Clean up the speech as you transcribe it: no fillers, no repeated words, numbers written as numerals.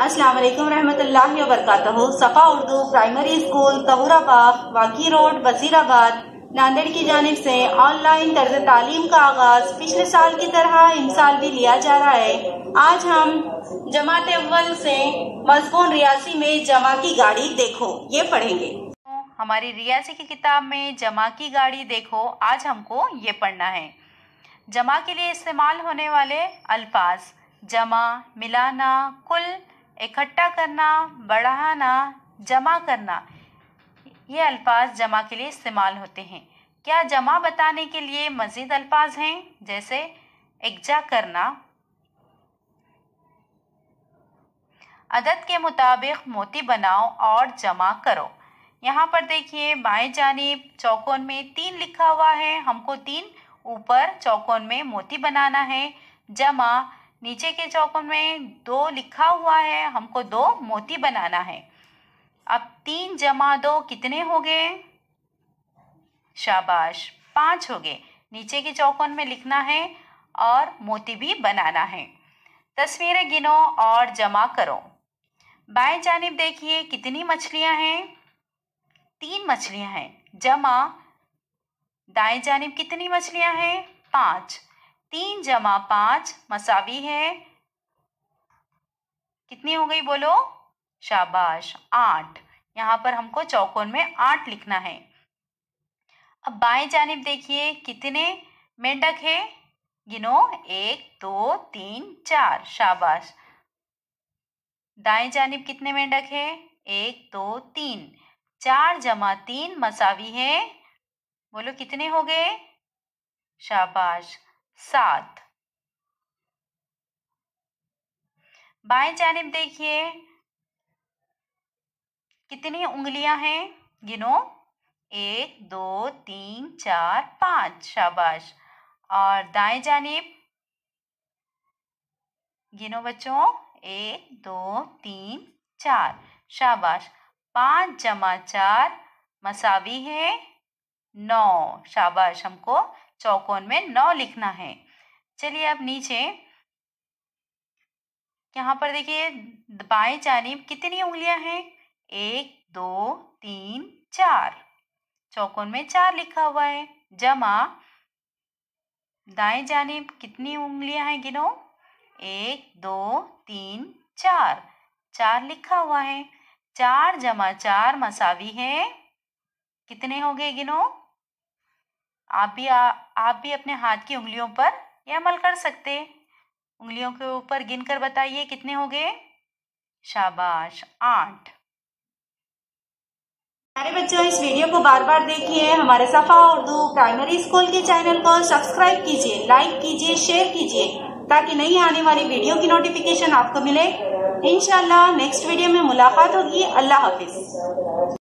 अस्सलाम वालेकुम रहमतुल्लाहि व बरकातहू। सफ़ा उर्दू प्राइमरी स्कूल तहुराबाग, वाकी रोड, वजीराबाद, नांदेड़ की जानिब से ऑनलाइन तर्ज तालीम का आगाज पिछले साल की तरह इस साल भी लिया जा रहा है। आज हम जमात अव्वल से मज़मून रियासी में जमा की गाड़ी देखो ये पढ़ेंगे। हमारी रियासी की किताब में जमा की गाड़ी देखो आज हमको ये पढ़ना है। जमा के लिए इस्तेमाल होने वाले अल्फाज जमा, मिलाना, कुल, इकट्ठा करना, बढ़ाना, जमा करना, ये अल्फाज जमा के लिए इस्तेमाल होते हैं। क्या जमा बताने के लिए मज़ीद अल्फाज हैं? जैसे इकजा करना, अदद के मुताबिक मोती बनाओ और जमा करो। यहाँ पर देखिए बाएं जानिब चौकोन में 3 लिखा हुआ है, हमको 3 ऊपर चौकोन में मोती बनाना है। जमा नीचे के चौकोन में 2 लिखा हुआ है, हमको 2 मोती बनाना है। अब 3 जमा 2 कितने हो गए? शाबाश, 5 हो गए। नीचे के चौकोन में लिखना है और मोती भी बनाना है। तस्वीरें गिनो और जमा करो। बाएं जानिब देखिए कितनी मछलियां हैं? 3 मछलियां हैं। जमा दाएं जानिब कितनी मछलियां हैं? 5। 3 जमा 5 मसावी है, कितनी हो गई बोलो? शाबाश, 8। यहाँ पर हमको चौकोन में 8 लिखना है। अब बाएं जानिब देखिए कितने मेंढक है? गिनो, 1 2 3 4। शाबाश। दाएं जानिब कितने मेंढक है? 1 2 3। 4 जमा 3 मसावी है, बोलो कितने हो गए? शाबाश, 7। बाएं जानिब देखिए कितनी उंगलियां हैं? गिनो, 1 2 3 4 5। शाबाश। और दाएं जानिब गिनो बच्चों, 1 2 3 4। शाबाश। 5 जमा 4 मसावी है 9। शाबाश, हमको चौकोन में 9 लिखना है। चलिए अब नीचे यहाँ पर देखिए बाएं जानिब कितनी उंगलियां हैं? 1 2 3 4। चौकोन में 4 लिखा हुआ है। जमा दाएं जानिब कितनी उंगलियां हैं? गिनो, 1 2 3 4। 4 लिखा हुआ है। 4 जमा 4 मसावी है, कितने हो गए? गिनो। आप भी अपने हाथ की उंगलियों पर यह अमल कर सकते। उंगलियों के ऊपर गिनकर बताइए कितने हो गए? शाबाश, 8। हमारे बच्चों इस वीडियो को बार बार देखिए। हमारे सफ़ा उर्दू प्राइमरी स्कूल के चैनल को सब्सक्राइब कीजिए, लाइक कीजिए, शेयर कीजिए ताकि नई आने वाली वीडियो की नोटिफिकेशन आपको मिले। इंशाल्लाह नेक्स्ट वीडियो में मुलाकात होगी। अल्लाह हाफिज।